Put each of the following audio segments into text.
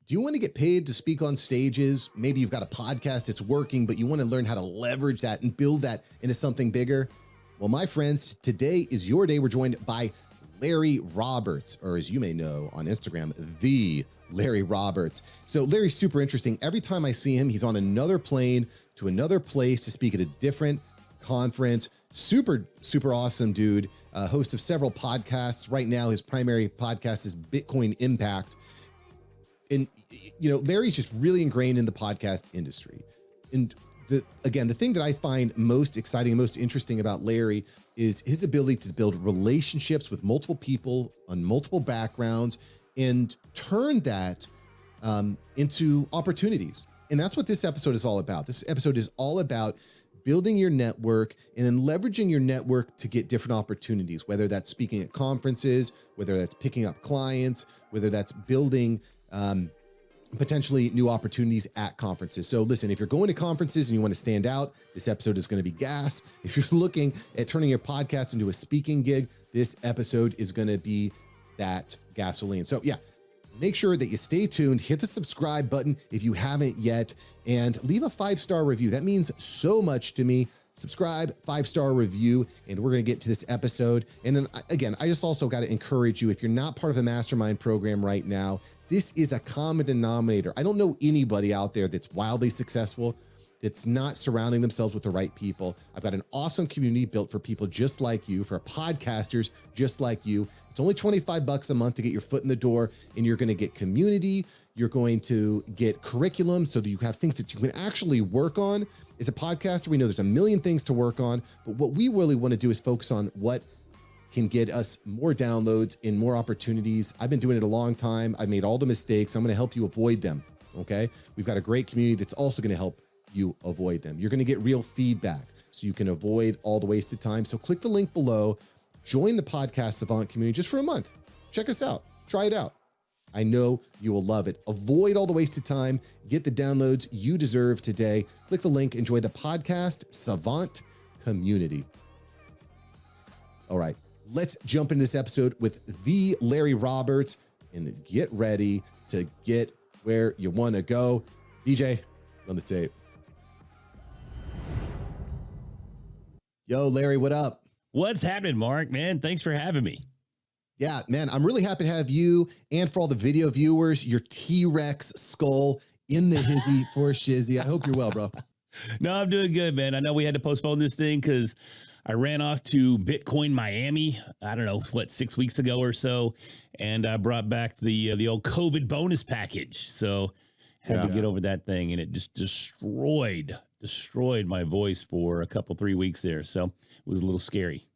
Do you want to get paid to speak on stages? Maybe you've got a podcast that's working, but you want to learn how to leverage that and build that into something bigger. Well, my friends, today is your day. We're joined by Larry Roberts, or as you may know on Instagram, the Larry Roberts. So Larry's super interesting. Every time I see him, he's on another plane to another place to speak at a different conference. Super awesome dude. Host of several podcasts. Right now, his primary podcast is Bitcoin Impact. And, you know, Larry's just really ingrained in the podcast industry. And the thing that I find most exciting and most interesting about Larry is his ability to build relationships with multiple people on multiple backgrounds and turn that into opportunities. And that's what this episode is all about. This episode is all about building your network and then leveraging your network to get different opportunities, whether that's speaking at conferences, whether that's picking up clients, whether that's building potentially new opportunities at conferences. So listen, if you're going to conferences and you want to stand out, this episode is going to be gas. If you're looking at turning your podcast into a speaking gig, this episode is going to be that gasoline. So yeah, make sure that you stay tuned, hit the subscribe button if you haven't yet, and leave a 5-star review. That means so much to me. Subscribe, 5-star review, and we're going to get to this episode. And then again, I just also got to encourage you, if you're not part of the mastermind program right now, this is a common denominator. I don't know anybody out there that's wildly successful that's not surrounding themselves with the right people. I've got an awesome community built for people just like you, for podcasters just like you. It's only $25 a month to get your foot in the door, and you're going to get community. You're going to get curriculum so that you have things that you can actually work on. As a podcaster, we know there's a million things to work on, but what we really want to do is focus on what can get us more downloads and more opportunities. I've been doing it a long time. I've made all the mistakes. I'm going to help you avoid them. Okay. We've got a great community that's also going to help you avoid them. You're going to get real feedback so you can avoid all the wasted time. So click the link below, join the Podcast Savant community just for a month. Check us out. Try it out. I know you will love it. Avoid all the wasted time. Get the downloads you deserve today. Click the link. Enjoy the Podcast Savant community. All right. Let's jump into this episode with the Larry Roberts and get ready to get where you want to go. DJ, on the tape. Yo, Larry, what up? What's happening, Mark? Man, thanks for having me. Yeah, man, I'm really happy to have you, and for all the video viewers, your T-Rex skull in the hizzy for Shizzy. I hope you're well, bro. No, I'm doing good, man. I know we had to postpone this thing because I ran off to Bitcoin Miami, I don't know, 6 weeks ago or so, and I brought back the old COVID bonus package. So had to get over that thing, and it just destroyed my voice for a couple, 3 weeks there. So it was a little scary.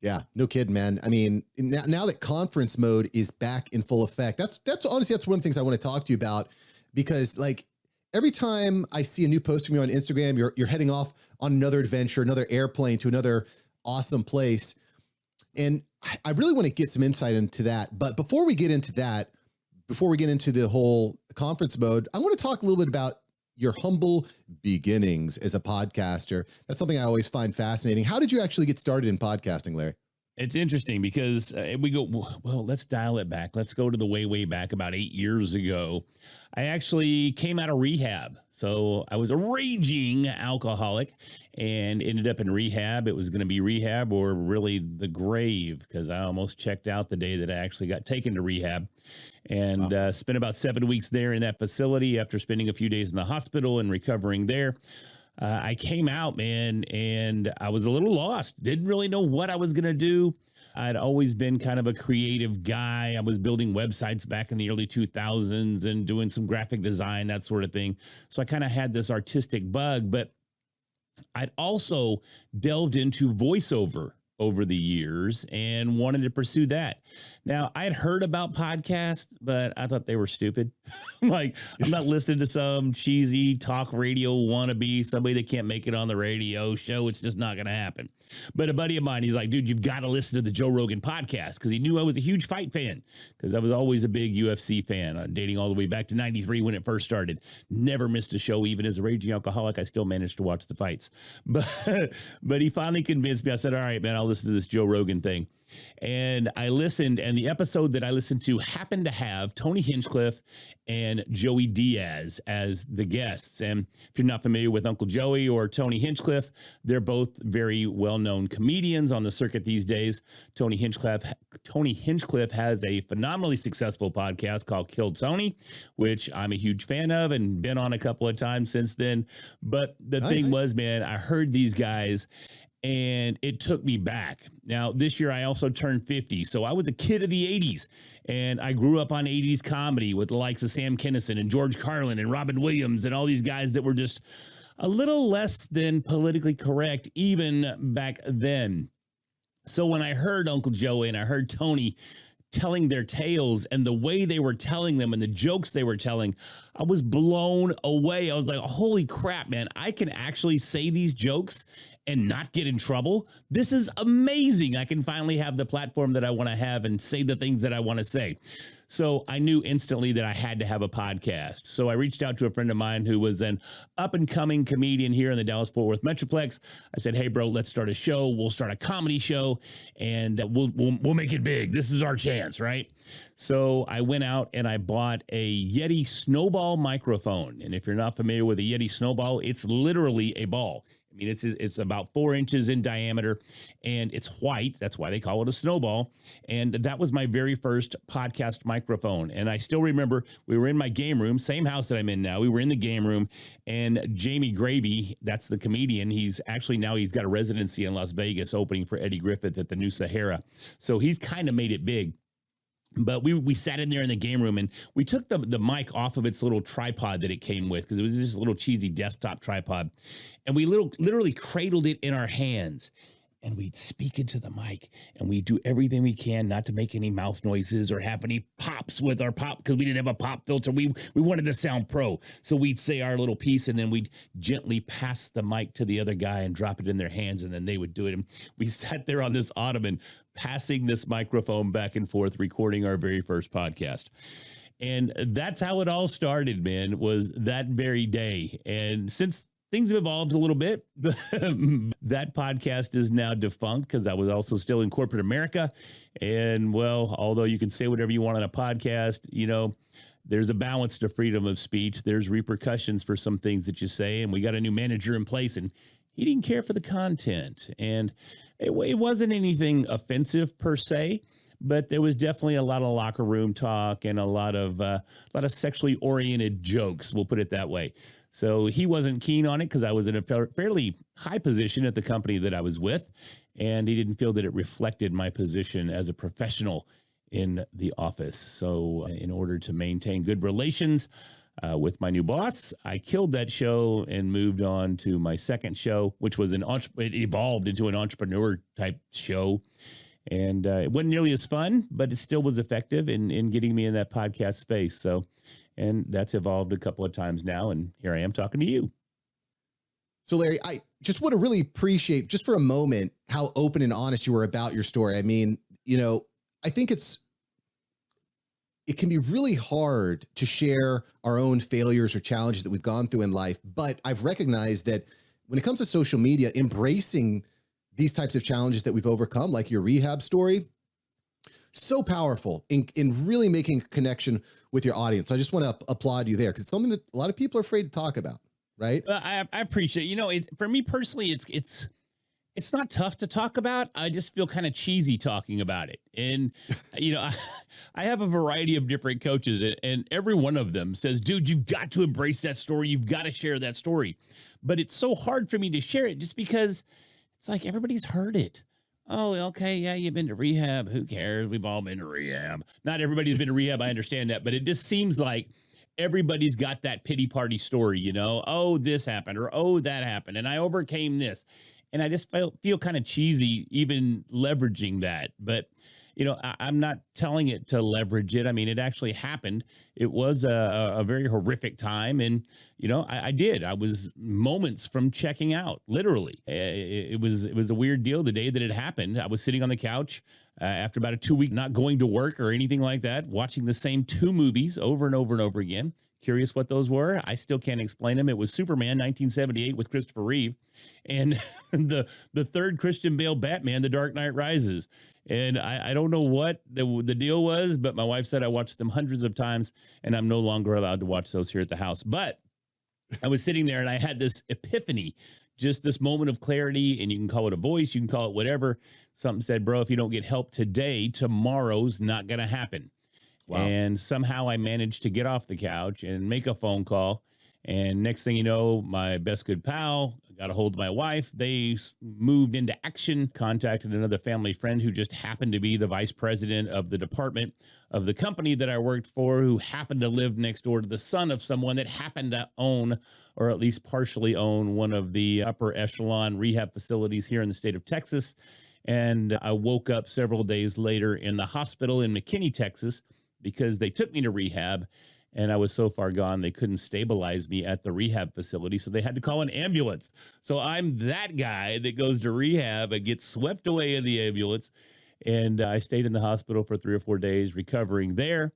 Yeah, no kidding, man. I mean, now that conference mode is back in full effect, that's honestly, that's one of the things I want to talk to you about, because like every time I see a new post from you on Instagram, you're heading off on another adventure, another airplane to another awesome place. And I really want to get some insight into that. But before we get into that, before we get into the whole conference mode, I want to talk a little bit about your humble beginnings as a podcaster. That's something I always find fascinating. How did you actually get started in podcasting, Larry? It's interesting because we go, well, let's dial it back. Let's go to the way back about 8 years ago. I actually came out of rehab. So I was a raging alcoholic and ended up in rehab. It was going to be rehab or really the grave, because I almost checked out the day that I actually got taken to rehab, and spent about 7 weeks there in that facility after spending a few days in the hospital and recovering there. I came out, man, and I was a little lost. Didn't really know what I was going to do. I'd always been kind of a creative guy. I was building websites back in the early 2000s and doing some graphic design, that sort of thing. So I kind of had this artistic bug, but I'd also delved into voiceover over the years and wanted to pursue that. Now, I had heard about podcasts, but I thought they were stupid. Like, I'm not listening to some cheesy talk radio wannabe, somebody that can't make it on the radio show. It's just not going to happen. But a buddy of mine, he's like, dude, you've got to listen to the Joe Rogan podcast, because he knew I was a huge fight fan, because I was always a big UFC fan, dating all the way back to 93 when it first started. Never missed a show. Even as a raging alcoholic, I still managed to watch the fights. But he finally convinced me. I said, all right, man, I'll listen to this Joe Rogan thing. And I listened, and the episode that I listened to happened to have Tony Hinchcliffe and Joey Diaz as the guests. And if you're not familiar with Uncle Joey or Tony Hinchcliffe, they're both very well-known comedians on the circuit these days. Tony Hinchcliffe has a phenomenally successful podcast called Kill Tony, which I'm a huge fan of and been on a couple of times since then. But the thing was, man, I heard these guys and it took me back. Now, this year I also turned 50. So I was a kid of the 80s, and I grew up on 80s comedy with the likes of Sam Kinison and George Carlin and Robin Williams and all these guys that were just a little less than politically correct even back then. So when I heard Uncle Joey and I heard Tony telling their tales and the way they were telling them and the jokes they were telling, I was blown away. I was like, holy crap, man, I can actually say these jokes and not get in trouble. This is amazing. I can finally have the platform that I want to have and say the things that I want to say. So I knew instantly that I had to have a podcast. So I reached out to a friend of mine who was an up and coming comedian here in the Dallas-Fort Worth Metroplex. I said, hey, bro, let's start a show. We'll start a comedy show and we'll make it big. This is our chance, right? So I went out and I bought a Yeti Snowball microphone. And if you're not familiar with a Yeti Snowball, it's literally a ball. I mean, it's about 4 inches in diameter and it's white. That's why they call it a snowball. And that was my very first podcast microphone. And I still remember we were in my game room, same house that I'm in now. We were in the game room and Jamie Gravy, that's the comedian. He's got a residency in Las Vegas opening for Eddie Griffith at the New Sahara. So he's kind of made it big. But we sat in there in the game room and we took the mic off of its little tripod that it came with because it was just a little cheesy desktop tripod. And we literally cradled it in our hands and we'd speak into the mic and we'd do everything we can not to make any mouth noises or have any pops with our pop because we didn't have a pop filter. We wanted to sound pro. So we'd say our little piece and then we'd gently pass the mic to the other guy and drop it in their hands and then they would do it. And we sat there on this ottoman passing this microphone back and forth, recording our very first podcast. And that's how it all started, man, was that very day. And since things have evolved a little bit, that podcast is now defunct because I was also still in corporate America. And well, although you can say whatever you want on a podcast, you know, there's a balance to freedom of speech. There's repercussions for some things that you say. And we got a new manager in place and he didn't care for the content. And it wasn't anything offensive per se, but there was definitely a lot of locker room talk and a lot of sexually oriented jokes. We'll put it that way. So he wasn't keen on it because I was in a fairly high position at the company that I was with, and he didn't feel that it reflected my position as a professional in the office. So in order to maintain good relations with my new boss, I killed that show and moved on to my second show, which was it evolved into an entrepreneur type show. And it wasn't nearly as fun, but it still was effective in getting me in that podcast space. So, and that's evolved a couple of times now. And here I am talking to you. So Larry, I just want to really appreciate just for a moment how open and honest you were about your story. I mean, you know, I think it can be really hard to share our own failures or challenges that we've gone through in life. But I've recognized that when it comes to social media, embracing these types of challenges that we've overcome, like your rehab story, so powerful in really making a connection with your audience. So I just want to applaud you there because it's something that a lot of people are afraid to talk about, right? I appreciate, you know, for me personally, it's not tough to talk about. I just feel kind of cheesy talking about it. And, you know, I have a variety of different coaches and every one of them says, dude, you've got to embrace that story. You've got to share that story. But it's so hard for me to share it just because it's like everybody's heard it. Oh, okay. Yeah, you've been to rehab. Who cares? We've all been to rehab. Not everybody's been to rehab. I understand that. But it just seems like everybody's got that pity party story, you know? Oh, this happened or oh, that happened. And I overcame this. And I just feel kind of cheesy even leveraging that. But, you know, I'm not telling it to leverage it. I mean, it actually happened. It was a very horrific time. And, you know, I was moments from checking out, literally. It was a weird deal the day that it happened. I was sitting on the couch. After about a 2 week not going to work or anything like that, watching the same two movies over and over and over again. Curious what those were. I still can't explain them. It was Superman 1978 with Christopher Reeve, and the third Christian Bale Batman, The Dark Knight Rises. And I don't know what the deal was, but my wife said I watched them hundreds of times, and I'm no longer allowed to watch those here at the house. But I was sitting there and I had this epiphany, just this moment of clarity, and you can call it a voice, you can call it whatever. Something said, bro, if you don't get help today, tomorrow's not going to happen. Wow. And somehow I managed to get off the couch and make a phone call. And next thing you know, my best good pal got a hold of my wife. They moved into action, contacted another family friend who just happened to be the vice president of the department of the company that I worked for, who happened to live next door to the son of someone that happened to own, or at least partially own, one of the upper echelon rehab facilities here in the state of Texas. And I woke up several days later in the hospital in McKinney, Texas, because they took me to rehab. And I was so far gone, they couldn't stabilize me at the rehab facility. So they had to call an ambulance. So I'm that guy that goes to rehab and gets swept away in the ambulance. And I stayed in the hospital for 3 or 4 days recovering there.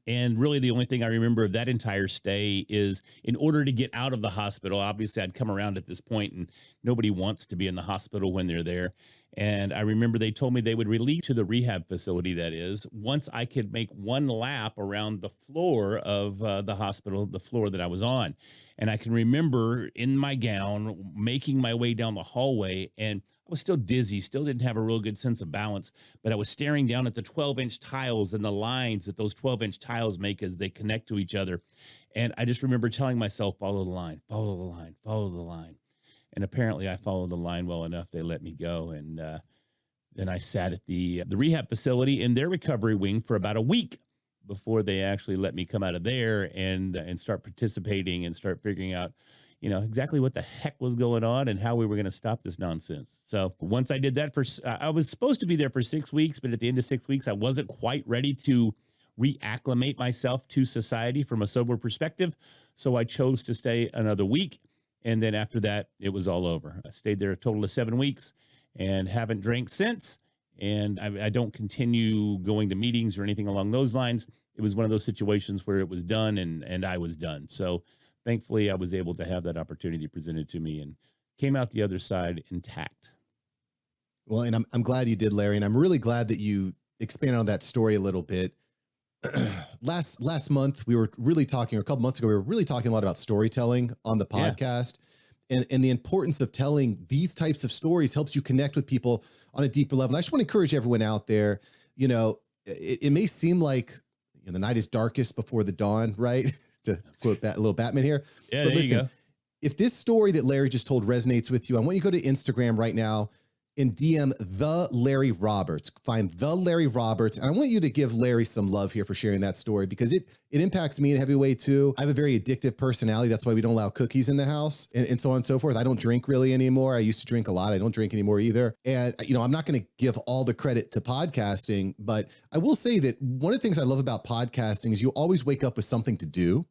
And really the only thing I remember of that entire stay is, in order to get out of the hospital, obviously I'd come around at this point, and nobody wants to be in the hospital when they're there. And I remember they told me they would release to the rehab facility, that is, once I could make one lap around the floor of the hospital, the floor that I was on. And I can remember in my gown making my way down the hallway, and I was still dizzy, still didn't have a real good sense of balance, but I was staring down at the 12-inch tiles and the lines that those 12-inch tiles make as they connect to each other. And I just remember telling myself, follow the line, follow the line, follow the line. And apparently I followed the line well enough. They let me go. And then I sat at the rehab facility in their recovery wing for about a week before they actually let me come out of there and start participating and start figuring out, exactly what the heck was going on and how we were going to stop this nonsense. So once I did that I was supposed to be there for 6 weeks, but at the end of 6 weeks, I wasn't quite ready to reacclimate myself to society from a sober perspective. So I chose to stay another week. And then after that, it was all over. I stayed there a total of 7 weeks and haven't drank since. And I don't continue going to meetings or anything along those lines. It was one of those situations where it was done and I was done. So thankfully, I was able to have that opportunity presented to me and came out the other side intact. Well, and I'm glad you did, Larry. And I'm really glad that you expanded on that story a little bit. Last month, we were really talking, or a couple months ago, we were really talking a lot about storytelling on the podcast. Yeah. And the importance of telling these types of stories helps you connect with people on a deeper level. And I just want to encourage everyone out there, it may seem like the night is darkest before the dawn, right? To quote that little Batman here. Yeah, but listen, you go. If this story that Larry just told resonates with you, I want you to go to Instagram right now and DM the Larry Roberts. Find the Larry Roberts. And I want you to give Larry some love here for sharing that story, because it impacts me in a heavy way too. I have a very addictive personality. That's why we don't allow cookies in the house and so on and so forth. I don't drink really anymore. I used to drink a lot. I don't drink anymore either. And, I'm not going to give all the credit to podcasting, but I will say that one of the things I love about podcasting is you always wake up with something to do.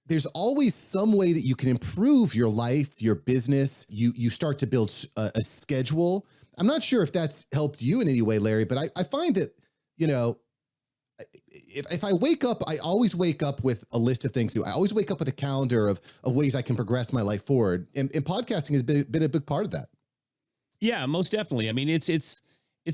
There's always some way that you can improve your life, your business. You start to build a schedule. I'm not sure if that's helped you in any way, Larry, but I find that, if I wake up, I always wake up with a list of things to do. I always wake up with a calendar of ways I can progress my life forward. And podcasting has been a big part of that. Yeah, most definitely. I mean, it's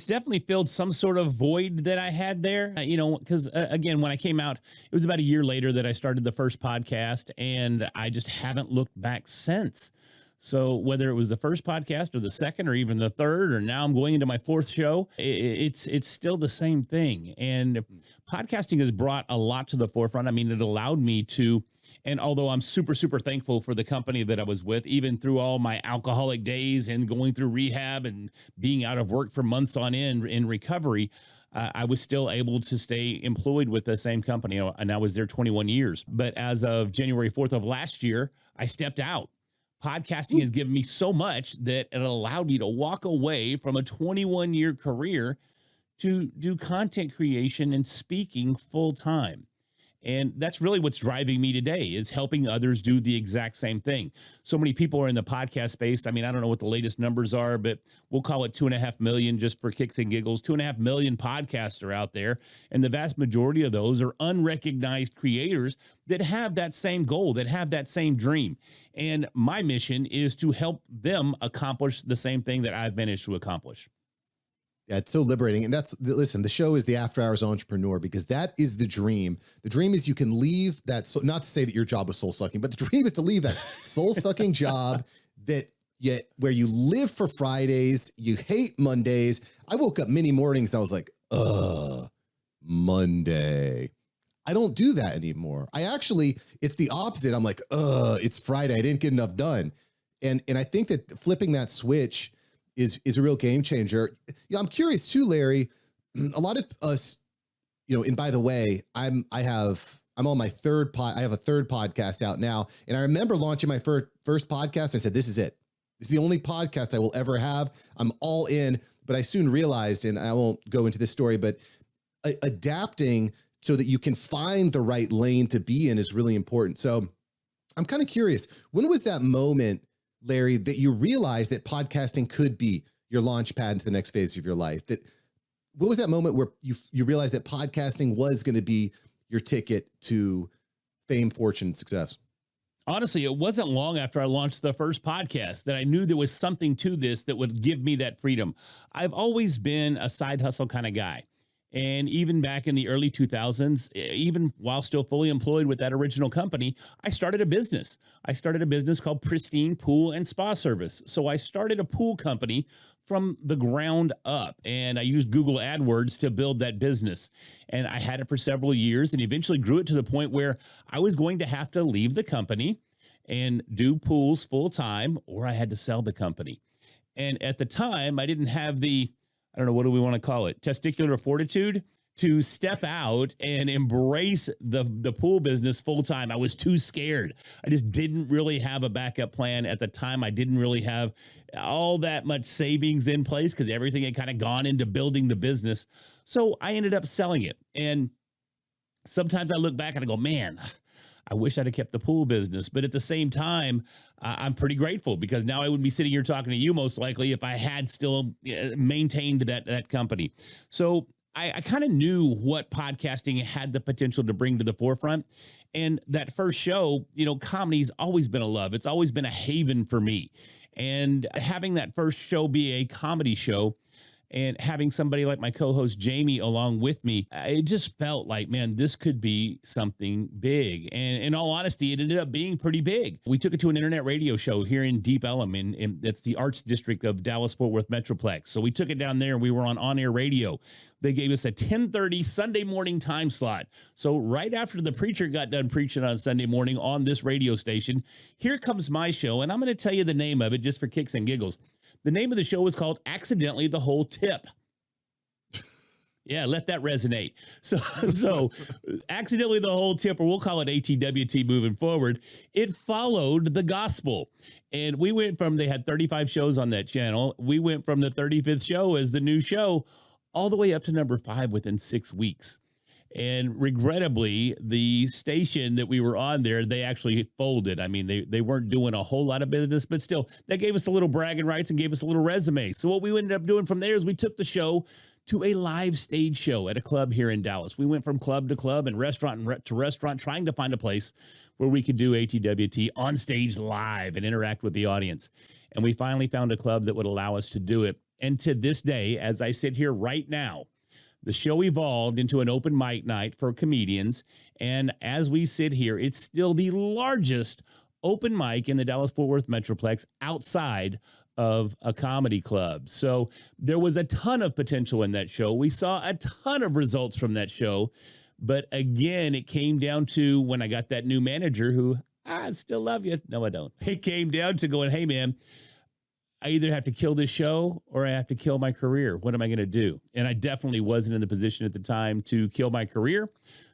definitely filled some sort of void that I had there, because again, when I came out, it was about a year later that I started the first podcast, and I just haven't looked back since. So whether it was the first podcast or the second or even the third, or now I'm going into my fourth show, it's still the same thing. And podcasting has brought a lot to the forefront. I mean, it allowed me to, and although I'm super, super thankful for the company that I was with, even through all my alcoholic days and going through rehab and being out of work for months on end in recovery, I was still able to stay employed with the same company. And I was there 21 years. But as of January 4th of last year, I stepped out. Podcasting has given me so much that it allowed me to walk away from a 21-year career to do content creation and speaking full time. And that's really what's driving me today, is helping others do the exact same thing. So many people are in the podcast space. I mean, I don't know what the latest numbers are, but we'll call it 2.5 million just for kicks and giggles. 2.5 million podcasts are out there. And the vast majority of those are unrecognized creators that have that same goal, that have that same dream. And my mission is to help them accomplish the same thing that I've managed to accomplish. Yeah, it's so liberating. And listen, the show is the After Hours Entrepreneur, because that is the dream. The dream is you can leave that, not to say that your job was soul sucking, but the dream is to leave that soul sucking job where you live for Fridays, you hate Mondays. I woke up many mornings, I was like, Monday. I don't do that anymore. It's the opposite. I'm like, it's Friday. I didn't get enough done. And I think that flipping that switch is a real game changer. I'm curious too, Larry. A lot of us, and by the way, I'm on my I have a third podcast out now. And I remember launching my first podcast. I said, this is it. This is the only podcast I will ever have. I'm all in. But I soon realized, and I won't go into this story, but adapting so that you can find the right lane to be in is really important. So I'm kind of curious, when was that moment, Larry, that you realized that podcasting could be your launch pad into the next phase of your life? What was that moment where you realized that podcasting was going to be your ticket to fame, fortune, success? Honestly, it wasn't long after I launched the first podcast that I knew there was something to this that would give me that freedom. I've always been a side hustle kind of guy. And even back in the early 2000s, even while still fully employed with that original company, I started a business. I started a business called Pristine Pool and Spa Service. So I started a pool company from the ground up, and I used Google AdWords to build that business. And I had it for several years and eventually grew it to the point where I was going to have to leave the company and do pools full time, or I had to sell the company. And at the time, I didn't have I don't know, what do we want to call it? Testicular fortitude to step out and embrace the pool business full time. I was too scared. I just didn't really have a backup plan at the time. I didn't really have all that much savings in place because everything had kind of gone into building the business. So I ended up selling it. And sometimes I look back and I go, man, I wish I'd have kept the pool business. But at the same time, I'm pretty grateful, because now I wouldn't be sitting here talking to you most likely if I had still maintained that company. So I kind of knew what podcasting had the potential to bring to the forefront. And that first show, comedy's always been a love. It's always been a haven for me. And having that first show be a comedy show, and having somebody like my co-host Jamie along with me, it just felt like, man, this could be something big. And in all honesty, it ended up being pretty big. We took it to an internet radio show here in Deep Ellum, and that's the arts district of Dallas-Fort Worth Metroplex. So we took it down there, and we were on-air radio. They gave us a 10:30 Sunday morning time slot. So right after the preacher got done preaching on Sunday morning on this radio station, here comes my show, and I'm going to tell you the name of it just for kicks and giggles. The name of the show was called Accidentally the Whole Tip. Yeah, let that resonate. So Accidentally the Whole Tip, or we'll call it ATWT moving forward, it followed the gospel. And we went from, they had 35 shows on that channel. We went from the 35th show as the new show all the way up to number 5 within 6 weeks. And regrettably, the station that we were on there, they actually folded. I mean, they weren't doing a whole lot of business, but still, that gave us a little bragging rights and gave us a little resume. So what we ended up doing from there is we took the show to a live stage show at a club here in Dallas. We went from club to club and restaurant to restaurant, trying to find a place where we could do ATWT on stage live and interact with the audience. And we finally found a club that would allow us to do it. And to this day, as I sit here right now, the show evolved into an open mic night for comedians. And as we sit here, it's still the largest open mic in the Dallas-Fort Worth Metroplex outside of a comedy club. So there was a ton of potential in that show. We saw a ton of results from that show. But again, it came down to when I got that new manager who, I still love you. No, I don't. It came down to going, hey, man, I either have to kill this show or I have to kill my career. What am I going to do? And I definitely wasn't in the position at the time to kill my career.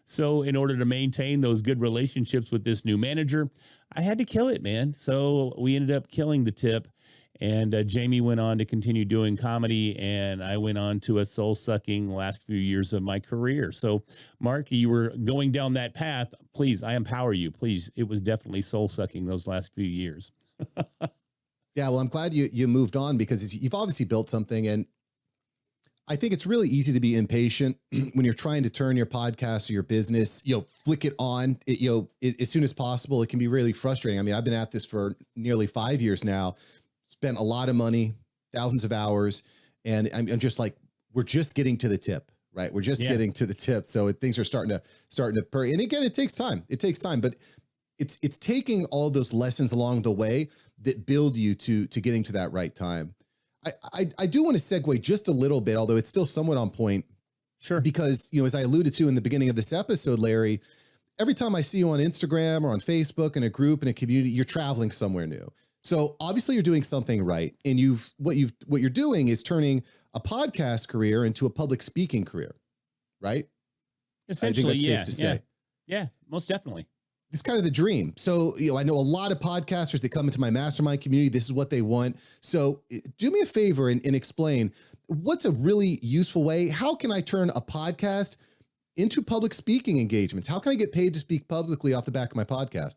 So in order to maintain those good relationships with this new manager, I had to kill it, man. So we ended up killing the tip. And Jamie went on to continue doing comedy, and I went on to a soul-sucking last few years of my career. So, Mark, you were going down that path. Please, I empower you. Please, it was definitely soul-sucking those last few years. Yeah, well, I'm glad you moved on because you've obviously built something, and I think it's really easy to be impatient when you're trying to turn your podcast or your business, flick it on, as soon as possible. It can be really frustrating. I mean, I've been at this for nearly 5 years now, spent a lot of money, thousands of hours, and I'm just like, we're just getting to the tip, right? We're just getting to the tip. So things are starting to purr. And again, it takes time. But it's taking all those lessons along the way that build you to getting to that right time. I do want to segue just a little bit, although it's still somewhat on point. Sure. Because, as I alluded to in the beginning of this episode, Larry, every time I see you on Instagram or on Facebook in a group, in a community, you're traveling somewhere new. So obviously you're doing something right. And what you're doing is turning a podcast career into a public speaking career, right? Essentially, I think that's safe to say. Yeah, most definitely. It's kind of the dream. So, I know a lot of podcasters that come into my mastermind community. This is what they want. So do me a favor and explain what's a really useful way. How can I turn a podcast into public speaking engagements? How can I get paid to speak publicly off the back of my podcast?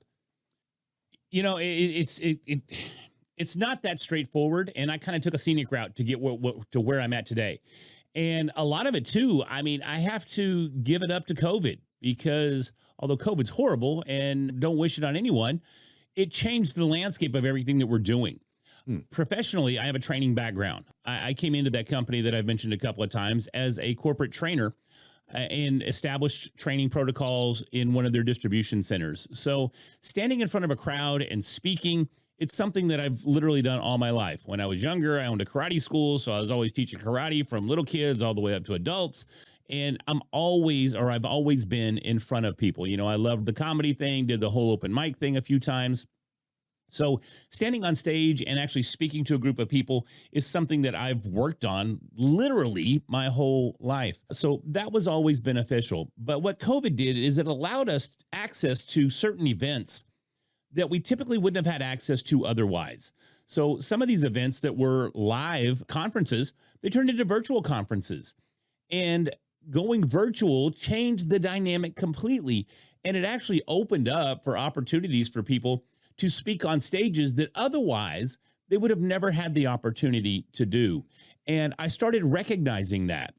It's not that straightforward. And I kind of took a scenic route to get to where I'm at today. And a lot of it too, I mean, I have to give it up to COVID, because although COVID's horrible and don't wish it on anyone, it changed the landscape of everything that we're doing. Professionally, I have a training background. I came into that company that I've mentioned a couple of times as a corporate trainer and established training protocols in one of their distribution centers. So standing in front of a crowd and speaking, it's something that I've literally done all my life. When I was younger, I owned a karate school, so I was always teaching karate from little kids all the way up to adults. And I've always been in front of people. I loved the comedy thing, did the whole open mic thing a few times. So standing on stage and actually speaking to a group of people is something that I've worked on literally my whole life. So that was always beneficial. But what COVID did is it allowed us access to certain events that we typically wouldn't have had access to otherwise. So some of these events that were live conferences, they turned into virtual conferences. And going virtual changed the dynamic completely. And it actually opened up for opportunities for people to speak on stages that otherwise they would have never had the opportunity to do. And I started recognizing that.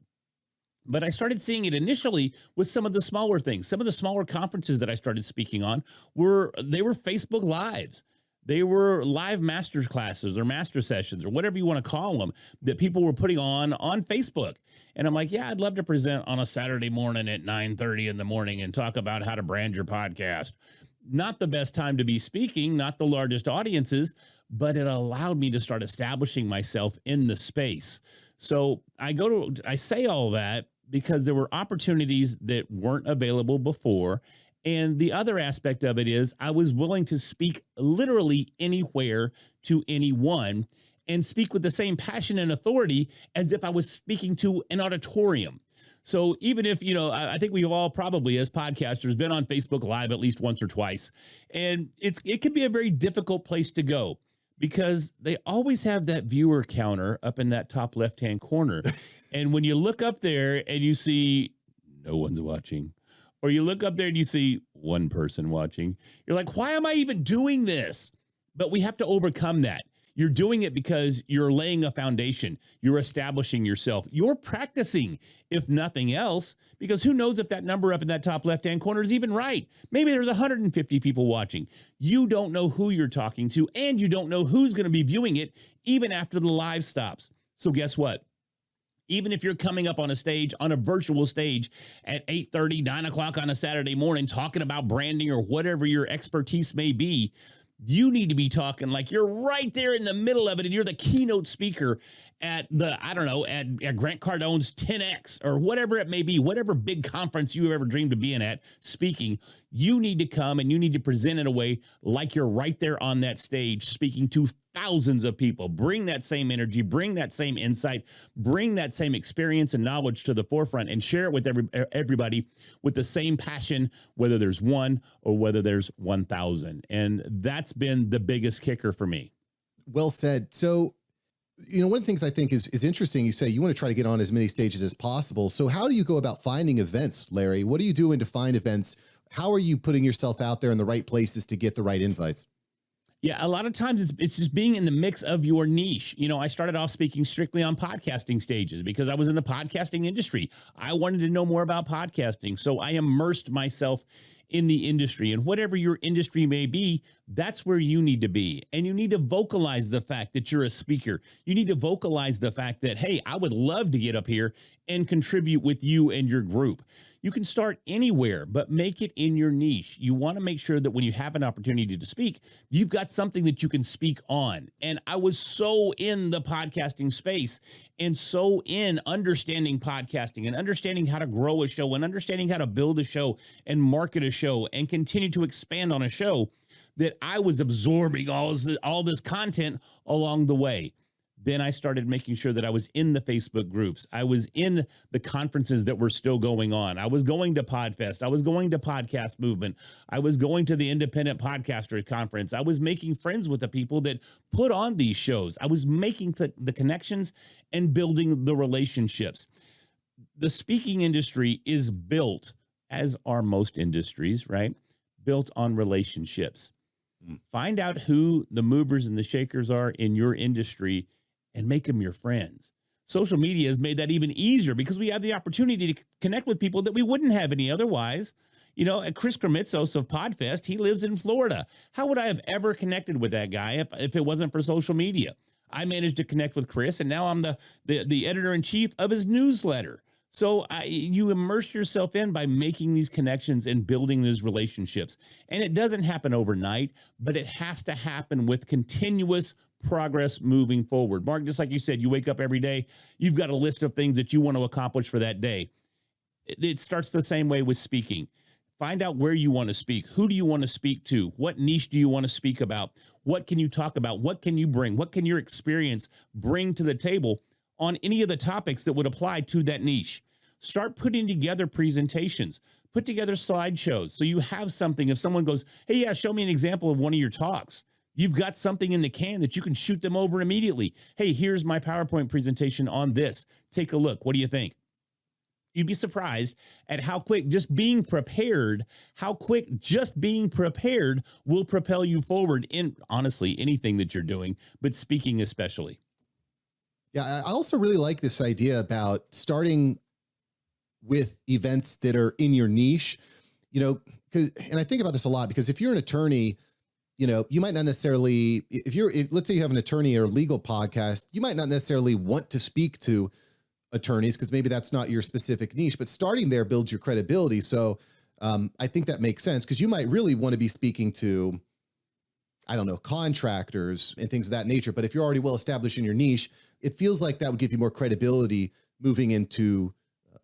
But I started seeing it initially with some of the smaller things. Some of the smaller conferences that I started speaking on were Facebook Lives. They were live master classes or master sessions or whatever you want to call them that people were putting on Facebook. And I'm like, yeah, I'd love to present on a Saturday morning at 9:30 in the morning and talk about how to brand your podcast. Not the best time to be speaking, not the largest audiences, but it allowed me to start establishing myself in the space. So I say all that because there were opportunities that weren't available before. And the other aspect of it is I was willing to speak literally anywhere to anyone and speak with the same passion and authority as if I was speaking to an auditorium. So even if, I think we've all probably as podcasters been on Facebook Live at least once or twice, and it can be a very difficult place to go because they always have that viewer counter up in that top left-hand corner. And when you look up there and you see no one's watching, or you look up there and you see one person watching, you're like, why am I even doing this? But we have to overcome that. You're doing it because you're laying a foundation. You're establishing yourself. You're practicing, if nothing else, because who knows if that number up in that top left-hand corner is even right. Maybe there's 150 people watching. You don't know who you're talking to, and you don't know who's going to be viewing it even after the live stops. So guess what? Even if you're coming up on a stage, on a virtual stage at 8:30, 9 o'clock on a Saturday morning, talking about branding or whatever your expertise may be, you need to be talking like you're right there in the middle of it and you're the keynote speaker at at Grant Cardone's 10X or whatever it may be, whatever big conference you ever dreamed of being at speaking. You need to come and you need to present in a way like you're right there on that stage speaking to thousands of people. Bring that same energy, bring that same insight, bring that same experience and knowledge to the forefront and share it with everybody with the same passion, whether there's one or whether there's 1,000. And that's been the biggest kicker for me. Well said. So One of the things I think is interesting, you say you want to try to get on as many stages as possible. So how do you go about finding events, Larry? What are you doing to find events? How are you putting yourself out there in the right places to get the right invites? Yeah, a lot of times it's just being in the mix of your niche. I started off speaking strictly on podcasting stages because I was in the podcasting industry. I wanted to know more about podcasting. So I immersed myself in the industry, and whatever your industry may be, that's where you need to be. And you need to vocalize the fact that you're a speaker. You need to vocalize the fact that, hey, I would love to get up here and contribute with you and your group. You can start anywhere, but make it in your niche. You want to make sure that when you have an opportunity to speak, you've got something that you can speak on. And I was so in the podcasting space and so in understanding podcasting and understanding how to grow a show and understanding how to build a show and market a show and continue to expand on a show that I was absorbing all this content along the way. Then I started making sure that I was in the Facebook groups. I was in the conferences that were still going on. I was going to Podfest. I was going to Podcast Movement. I was going to the Independent Podcasters Conference. I was making friends with the people that put on these shows. I was making the connections and building the relationships. The speaking industry is built, as are most industries, right? Built on relationships. Find out who the movers and the shakers are in your industry and make them your friends. Social media has made that even easier because we have the opportunity to connect with people that we wouldn't have any otherwise. Chris Kremitzos of Podfest, he lives in Florida. How would I have ever connected with that guy if it wasn't for social media? I managed to connect with Chris, and now I'm the editor-in-chief of his newsletter. So you immerse yourself in by making these connections and building those relationships. And it doesn't happen overnight, but it has to happen with continuous progress moving forward. Mark, just like you said, you wake up every day, you've got a list of things that you want to accomplish for that day. It starts the same way with speaking. Find out where you want to speak. Who do you want to speak to? What niche do you want to speak about? What can you talk about? What can you bring? What can your experience bring to the table on any of the topics that would apply to that niche? Start putting together presentations. Put together slideshows so you have something. If someone goes, hey, yeah, show me an example of one of your talks, you've got something in the can that you can shoot them over immediately. Hey, here's my PowerPoint presentation on this. Take a look. What do you think? You'd be surprised at how quick just being prepared will propel you forward in, honestly, anything that you're doing, but speaking especially. Yeah, I also really like this idea about starting with events that are in your niche, and I think about this a lot because if you're an attorney, you might not necessarily, let's say you have an attorney or legal podcast, you might not necessarily want to speak to attorneys because maybe that's not your specific niche, but starting there builds your credibility. So I think that makes sense because you might really want to be speaking to, I don't know, contractors and things of that nature. But if you're already well established in your niche, it feels like that would give you more credibility moving into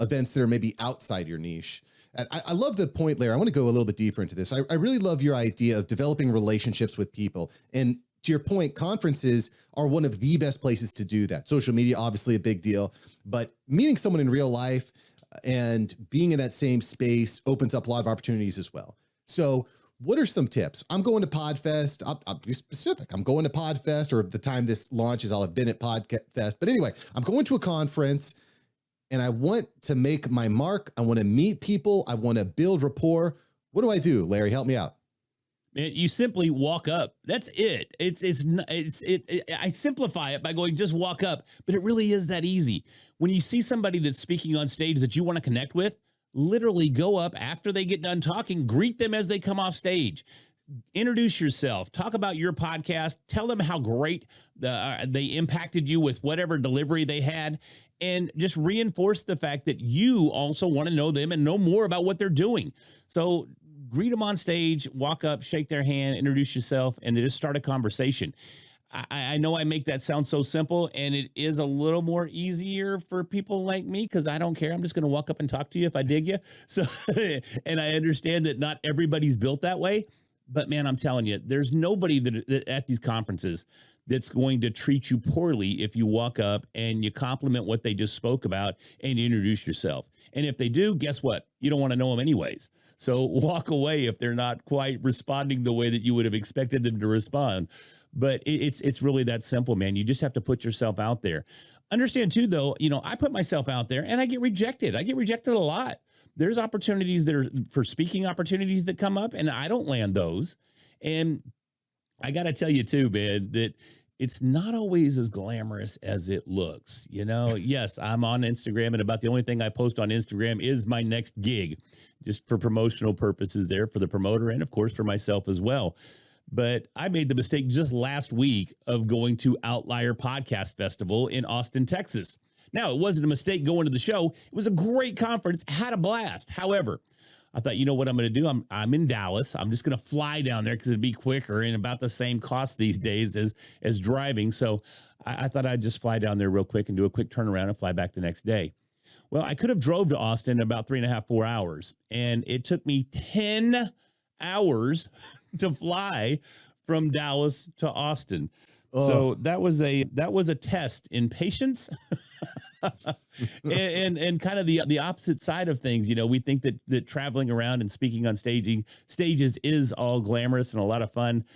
events that are maybe outside your niche. And I love the point, Larry. I want to go a little bit deeper into this. I really love your idea of developing relationships with people. And to your point, conferences are one of the best places to do that. Social media, obviously a big deal, but meeting someone in real life and being in that same space opens up a lot of opportunities as well. So what are some tips? I'm going to Podfest. I'll be specific. I'm going to Podfest, or at the time this launches, I'll have been at Podfest. But anyway, I'm going to a conference and I want to make my mark. I want to meet people. I want to build rapport. What do I do, Larry? Help me out. Man, you simply walk up. That's it. I simplify it by going, just walk up, but it really is that easy. When you see somebody that's speaking on stage that you want to connect with, literally go up after they get done talking, greet them as they come off stage. Introduce yourself, talk about your podcast, tell them how great they impacted you with whatever delivery they had, and just reinforce the fact that you also want to know them and know more about what they're doing. So greet them on stage, walk up, shake their hand, introduce yourself, and then just start a conversation. I know I make that sound so simple, and it is a little more easier for people like me because I don't care. I'm just going to walk up and talk to you if I dig you. So, and I understand that not everybody's built that way. But man, I'm telling you, there's nobody that at these conferences that's going to treat you poorly if you walk up and you compliment what they just spoke about and you introduce yourself. And if they do, guess what? You don't want to know them anyways. So walk away if they're not quite responding the way that you would have expected them to respond. but it's really that simple, man. You just have to put yourself out there. Understand too, though, I put myself out there and I get rejected. I get rejected a lot. There's opportunities that are for speaking opportunities that come up and I don't land those. And I got to tell you too, man, that it's not always as glamorous as it looks. Yes, I'm on Instagram, and about the only thing I post on Instagram is my next gig, just for promotional purposes there for the promoter and, of course, for myself as well. But I made the mistake just last week of going to Outlier Podcast Festival in Austin, Texas. Now, it wasn't a mistake going to the show. It was a great conference, had a blast. However, I thought, you know what I'm going to do? I'm in Dallas. I'm just going to fly down there because it'd be quicker and about the same cost these days as driving. So I thought I'd just fly down there real quick and do a quick turnaround and fly back the next day. Well, I could have drove to Austin in about 3.5, 4 hours, and it took me 10 hours to fly from Dallas to Austin. So that was a test in patience and kind of the opposite side of things. We think that traveling around and speaking on stages is all glamorous and a lot of fun.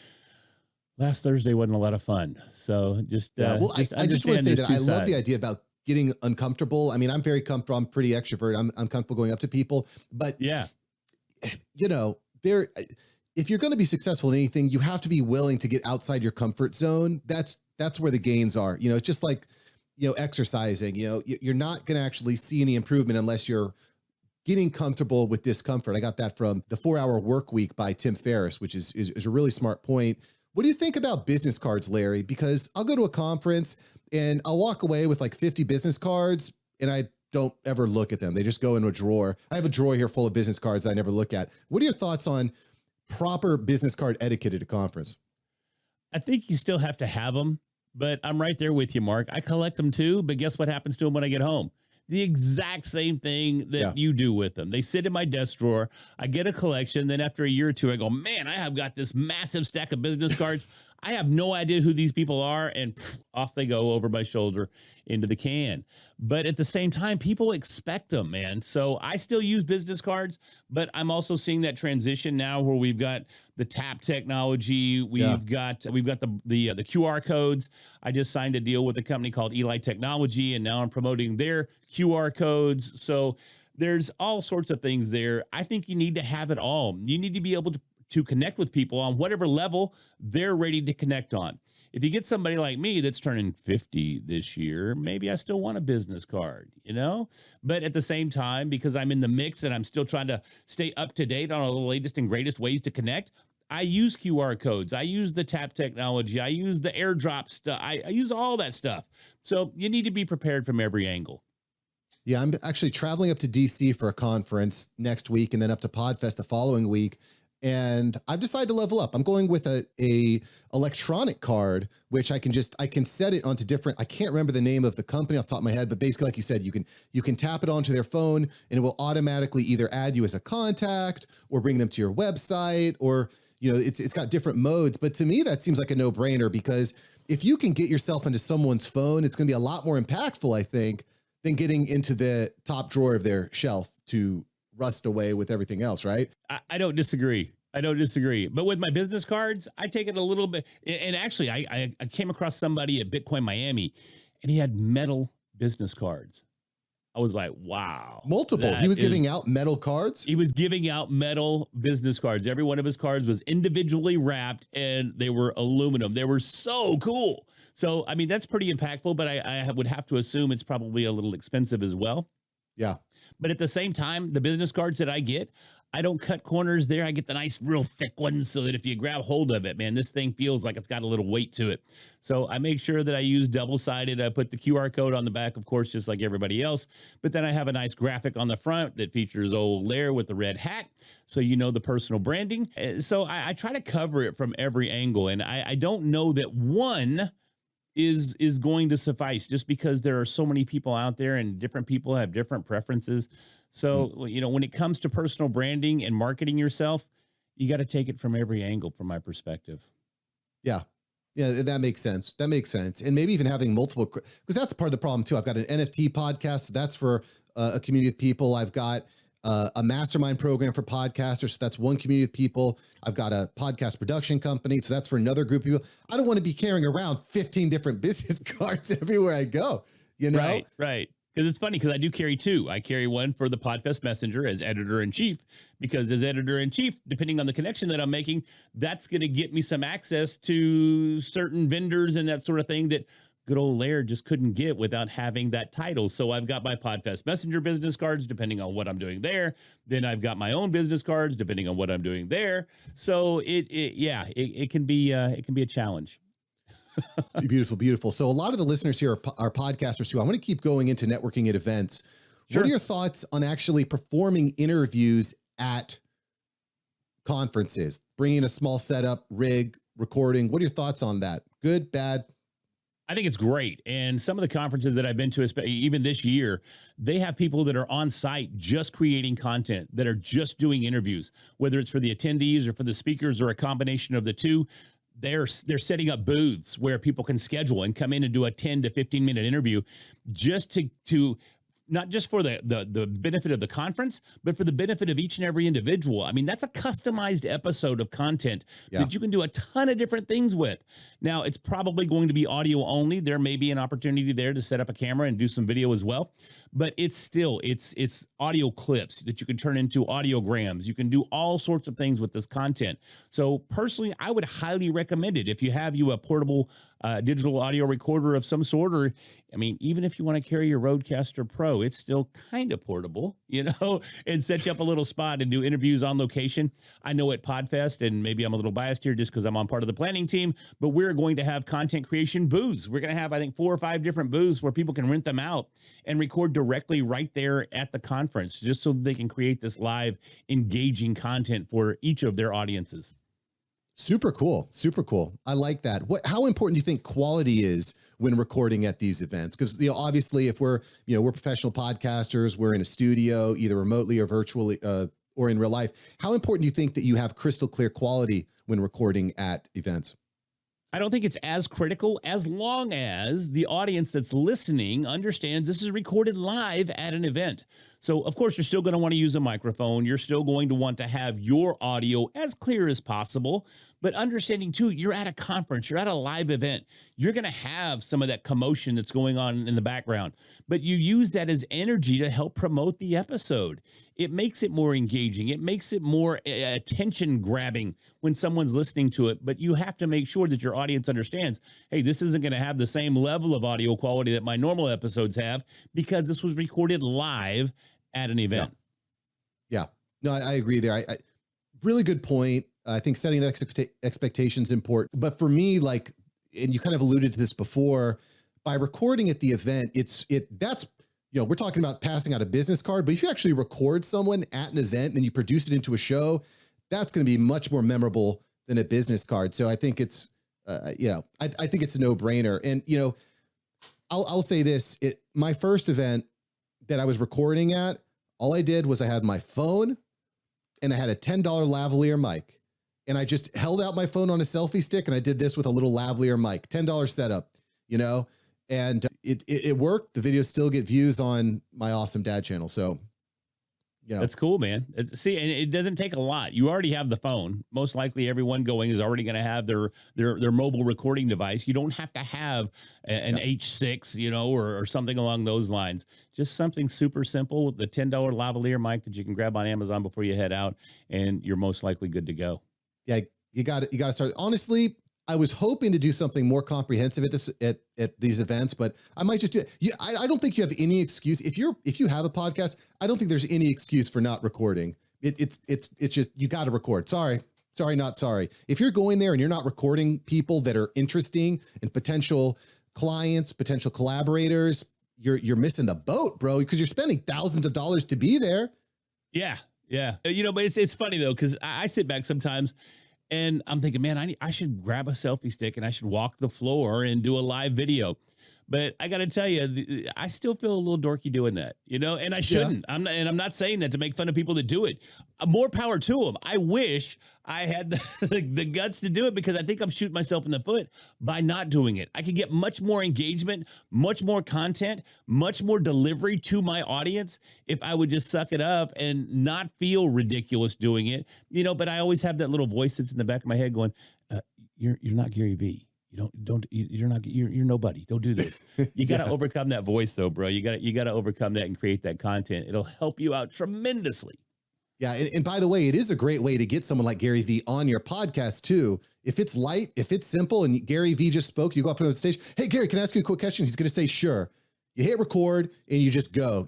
Last Thursday wasn't a lot of fun. So I just want to say that I love the idea about getting uncomfortable. I mean, I'm very comfortable. I'm pretty extrovert. I'm comfortable going up to people, but yeah, if you're going to be successful in anything, you have to be willing to get outside your comfort zone. That's where the gains are. It's just like, exercising, you're not going to actually see any improvement unless you're getting comfortable with discomfort. I got that from the 4-Hour Work Week by Tim Ferriss, which is a really smart point. What do you think about business cards, Larry? Because I'll go to a conference and I'll walk away with like 50 business cards and I don't ever look at them. They just go in a drawer. I have a drawer here full of business cards that I never look at. What are your thoughts on proper business card etiquette at a conference? I think you still have to have them, but I'm right there with you, Mark. I collect them too, but guess what happens to them when I get home? The exact same thing that you do with them. They sit in my desk drawer. I get a collection. Then after a year or two, I go, man, I have got this massive stack of business cards. I have no idea who these people are. And off they go over my shoulder into the can. But at the same time, people expect them, man. So I still use business cards, but I'm also seeing that transition now where we've got the tap technology. We've got the QR codes. I just signed a deal with a company called Eli Technology, and now I'm promoting their QR codes. So there's all sorts of things there. I think you need to have it all. You need to be able to connect with people on whatever level they're ready to connect on. If you get somebody like me that's turning 50 this year, maybe I still want a business card, but at the same time, because I'm in the mix and I'm still trying to stay up to date on all the latest and greatest ways to connect, I use QR codes. I use the tap technology. I use the airdrop stuff. I use all that stuff. So you need to be prepared from every angle. Yeah, I'm actually traveling up to DC for a conference next week and then up to Podfest the following week. And I've decided to level up. I'm going with a electronic card, which I can set it onto different, I can't remember the name of the company off the top of my head, but basically, like you said, you can tap it onto their phone and it will automatically either add you as a contact or bring them to your website, or, it's got different modes. But to me, that seems like a no brainer, because if you can get yourself into someone's phone, it's going to be a lot more impactful, I think, than getting into the top drawer of their shelf to rust away with everything else, right? I don't disagree. But with my business cards, I take it a little bit. And actually, I came across somebody at Bitcoin Miami, and he had metal business cards. I was like, wow. Multiple. He was giving out metal cards? He was giving out metal business cards. Every one of his cards was individually wrapped, and they were aluminum. They were so cool. So, I mean, that's pretty impactful, but I would have to assume it's probably a little expensive as well. Yeah. But at the same time, the business cards that I get, I don't cut corners there. I get the nice, real thick ones so that if you grab hold of it, man, this thing feels like it's got a little weight to it. So I make sure that I use double-sided. I put the QR code on the back, of course, just like everybody else. But then I have a nice graphic on the front that features old Lair with the red hat. So the personal branding. So I try to cover it from every angle. And I don't know that one is going to suffice, just because there are so many people out there and different people have different preferences. So, when it comes to personal branding and marketing yourself, you got to take it from every angle, from my perspective. Yeah. Yeah, that makes sense. And maybe even having multiple, because that's part of the problem too. I've got an NFT podcast. So that's for a community of people. I've got a mastermind program for podcasters. So that's one community of people. I've got a podcast production company. So that's for another group of people. I don't want to be carrying around 15 different business cards everywhere I go, you know? Right, right. Because it's funny because I do carry two. I carry one for the Podfest Messenger as editor-in-chief, because as editor-in-chief, depending on the connection that I'm making, that's going to get me some access to certain vendors and that sort of thing that good old Laird just couldn't get without having that title. So I've got my Podfest Messenger business cards, depending on what I'm doing there. Then I've got my own business cards, depending on what I'm doing there. So it can be a challenge. Beautiful, beautiful. So a lot of the listeners here are podcasters too. I want to keep going into networking at events. Sure. What are your thoughts on actually performing interviews at conferences, bringing a small setup, rig, recording? What are your thoughts on that? Good, bad? I think it's great. And some of the conferences that I've been to, even this year, they have people that are on site just creating content, that are just doing interviews, whether it's for the attendees or for the speakers or a combination of the two. They're setting up booths where people can schedule and come in and do a 10 to 15-minute interview just to not just for the benefit of the conference, but for the benefit of each and every individual. I mean, that's a customized episode of content that you can do a ton of different things with. Now, it's probably going to be audio only. There may be an opportunity there to set up a camera and do some video as well, but it's audio clips that you can turn into audiograms. You can do all sorts of things with this content. So personally, I would highly recommend it. If you have a portable digital audio recorder of some sort, or I mean, even if you want to carry your Rodecaster Pro, it's still kind of portable, and set you up a little spot and do interviews on location. I know at Podfest, and maybe I'm a little biased here just because I'm on part of the planning team, but we're going to have content creation booths. We're going to have, I think, 4 or 5 different booths where people can rent them out and record directly right there at the conference, just so they can create this live, engaging content for each of their audiences. Super cool. Super cool. I like that. How important do you think quality is when recording at these events? Because, obviously if we're professional podcasters, we're in a studio, either remotely or virtually, or in real life. How important do you think that you have crystal clear quality when recording at events? I don't think it's as critical as long as the audience that's listening understands this is recorded live at an event. So, of course, you're still going to want to use a microphone. You're still going to want to have your audio as clear as possible. But understanding, too, you're at a conference, you're at a live event. You're going to have some of that commotion that's going on in the background. But you use that as energy to help promote the episode. It makes it more engaging. It makes it more attention grabbing when someone's listening to it. But you have to make sure that your audience understands, hey, this isn't going to have the same level of audio quality that my normal episodes have because this was recorded live at an event. Yeah. No, I agree there. I really good point. I think setting the expectations important. But for me, and you kind of alluded to this before, by recording at the event, that's we're talking about passing out a business card, but if you actually record someone at an event and then you produce it into a show, that's going to be much more memorable than a business card. So I think it's, I think it's a no-brainer. And, I'll say this, my first event that I was recording at, all I did was I had my phone and I had a $10 lavalier mic, and I just held out my phone on a selfie stick. And I did this with a little lavalier mic, $10 setup, and it worked. The videos still get views on my Awesome Dad channel. So, that's cool, man. And it doesn't take a lot. You already have the phone. Most likely everyone going is already going to have their mobile recording device. You don't have to have an H6, or something along those lines. Just something super simple with the $10 lavalier mic that you can grab on Amazon before you head out, and you're most likely good to go. Yeah, you got to start. Honestly, I was hoping to do something more comprehensive at these events, but I might just do it. Yeah, I don't think you have any excuse. If you have a podcast, I don't think there's any excuse for not recording. It's just, you got to record. Sorry, not sorry. If you're going there and you're not recording people that are interesting and potential clients, potential collaborators, you're missing the boat, bro, because you're spending thousands of dollars to be there. Yeah. Yeah. But it's funny though, because I sit back sometimes and I'm thinking, man, I should grab a selfie stick and I should walk the floor and do a live video. But I got to tell you, I still feel a little dorky doing that, and I shouldn't. I'm not saying that to make fun of people that do it. More power to them. I wish I had the guts to do it, because I think I'm shooting myself in the foot by not doing it. I could get much more engagement, much more content, much more delivery to my audience if I would just suck it up and not feel ridiculous doing it, but I always have that little voice that's in the back of my head going, you're not Gary V. You're nobody. Don't do this. You got to overcome that voice though, bro. You got to overcome that and create that content. It'll help you out tremendously. Yeah. And by the way, it is a great way to get someone like Gary V on your podcast too. If it's light, if it's simple, and Gary V just spoke, you go up on stage. Hey, Gary, can I ask you a quick question? He's going to say, sure. You hit record and you just go,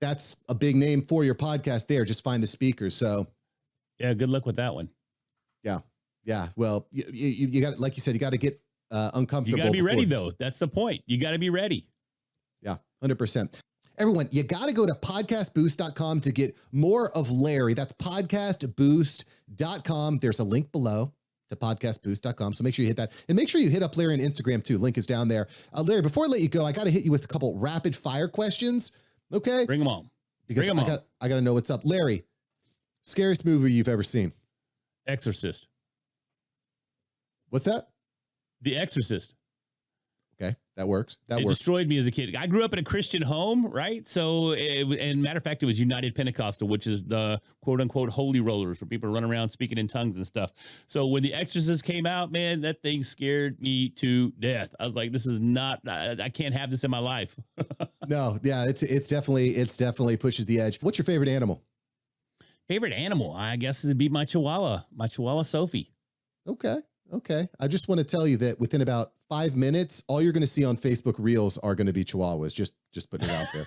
that's a big name for your podcast there. Just find the speakers. So yeah, good luck with that one. Yeah. Yeah. Well, you got, like you said, you got to get uncomfortable. You got to be ready though. That's the point. You got to be ready. Yeah. 100%. Everyone, you got to go to podcastboost.com to get more of Larry. That's podcastboost.com. There's a link below to podcastboost.com. So make sure you hit that, and make sure you hit up Larry on Instagram too. Link is down there. Larry, before I let you go, I got to hit you with a couple rapid fire questions. Okay. Bring them on. Because I got to know what's up. Larry, scariest movie you've ever seen? Exorcist. What's that? The Exorcist. Okay, that works. It destroyed me as a kid. I grew up in a Christian home, right? So, and matter of fact, it was United Pentecostal, which is the quote unquote holy rollers, where people run around speaking in tongues and stuff. So when The Exorcist came out, man, that thing scared me to death. I was like, this is not, I can't have this in my life. No, yeah, it's definitely pushes the edge. What's your favorite animal? Favorite animal, I guess, it'd be my Chihuahua Sophie. Okay. I just want to tell you that within about 5 minutes, all you're going to see on Facebook Reels are going to be Chihuahuas. Just putting it out there.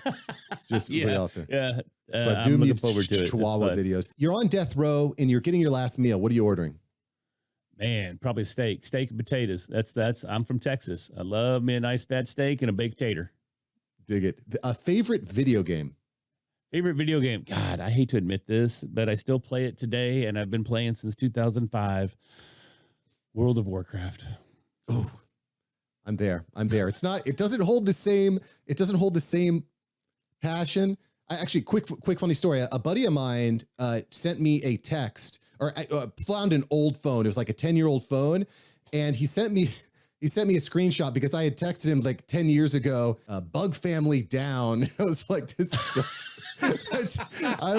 Just put it out there. Yeah. So I do look forward to Chihuahua videos. You're on death row and you're getting your last meal. What are you ordering? Man, probably steak and potatoes. I'm from Texas. I love me a nice fat steak and a baked tater. Dig it. A favorite video game? Favorite video game? God, I hate to admit this, but I still play it today, and I've been playing since 2005. World of Warcraft. Oh, I'm there. It doesn't hold the same passion. Quick funny story. A buddy of mine sent me a text, or I found an old phone. It was like a 10-year-old phone. And he sent me a screenshot because I had texted him like 10 years ago, bug family down. I was like, this is so I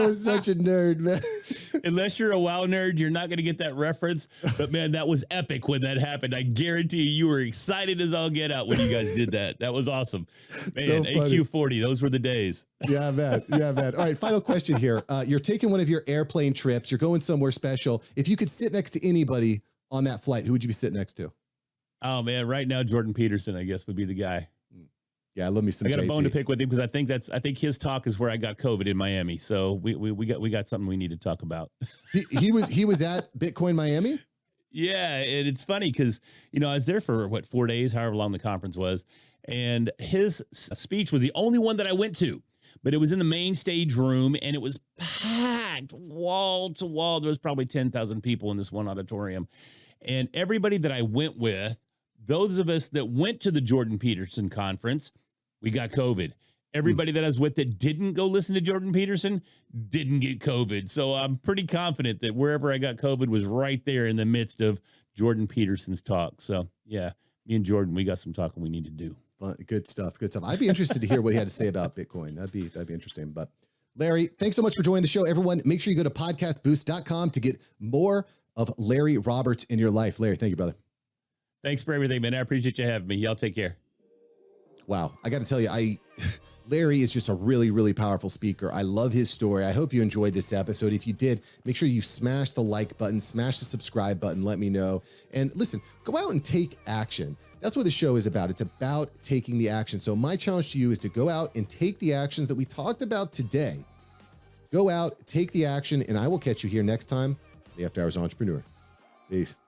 was such a nerd, man. Unless you're a WoW nerd, you're not going to get that reference. But man, that was epic when that happened. I guarantee you were excited as all get out when you guys did that. That was awesome. Man, so AQ40, those were the days. Yeah, man. All right, final question here. You're taking one of your airplane trips. You're going somewhere special. If you could sit next to anybody on that flight, who would you be sitting next to? Oh man, right now Jordan Peterson, I guess, would be the guy. Yeah, I love me some. I got JP. a bone to pick with him because I think his talk is where I got COVID in Miami. So we got something we need to talk about. he was at Bitcoin Miami. Yeah, and it's funny because I was there for 4 days, however long the conference was, and his speech was the only one that I went to. But it was in the main stage room, and it was packed wall to wall. There was probably 10,000 people in this one auditorium, and everybody that I went with, those of us that went to the Jordan Peterson conference, we got COVID. Everybody that I was with that didn't go listen to Jordan Peterson didn't get COVID. So I'm pretty confident that wherever I got COVID was right there in the midst of Jordan Peterson's talk. So yeah, me and Jordan, we got some talking we need to do. Good stuff. I'd be interested to hear what he had to say about Bitcoin. That'd be interesting. But Larry, thanks so much for joining the show. Everyone, make sure you go to podcastboost.com to get more of Larry Roberts in your life. Larry, thank you, brother. Thanks for everything, man. I appreciate you having me. Y'all take care. Wow. I got to tell you, Larry is just a really, really powerful speaker. I love his story. I hope you enjoyed this episode. If you did, make sure you smash the like button, smash the subscribe button, let me know. And listen, go out and take action. That's what the show is about. It's about taking the action. So my challenge to you is to go out and take the actions that we talked about today. Go out, take the action, and I will catch you here next time, the After Hours Entrepreneur. Peace.